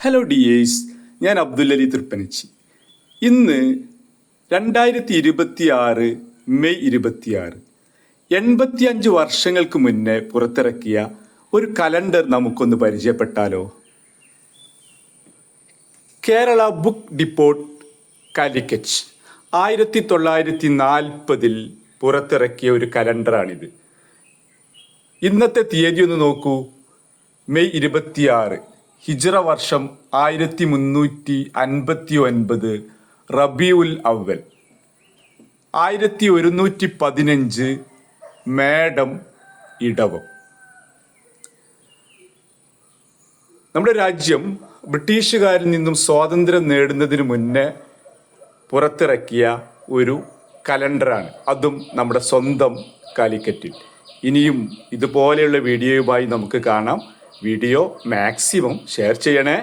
Hello dears, ഞാൻ അബ്ദുല്ലലി തൃപ്പനച്ചി. ഇന്ന് 2026 May 26, 85 വർഷങ്ങൾക്ക് മുന്നേ പുറത്തിറക്കിയ ഒരു കലണ്ടർ നമുക്കൊന്ന് പരിചയപ്പെട്ടാലോ? കേരള ബുക്ക് ഡിപ്പോട്ട് കാലിക്കറ്റ് 1940 പുറത്തിറക്കിയ ഒരു കലണ്ടറാണിത്. ഇന്നത്തെ തീയതി ഒന്ന് നോക്കൂ, മെയ് 26, ഹിജ്റ വർഷം 1359 റബീഉൽ അവൽ, 1115 മേടം ഇടവം. നമ്മുടെ രാജ്യം ബ്രിട്ടീഷുകാരിൽ നിന്നും സ്വാതന്ത്ര്യം നേടുന്നതിന് മുന്നേ പുറത്തിറക്കിയ ഒരു കലണ്ടറാണ്, അതും നമ്മുടെ സ്വന്തം കാലിക്കറ്റിൽ. ഇനിയും ഇതുപോലെയുള്ള വീഡിയോയുമായി നമുക്ക് കാണാം. വീഡിയോ മാക്സിമം ഷെയർ ചെയ്യണേ.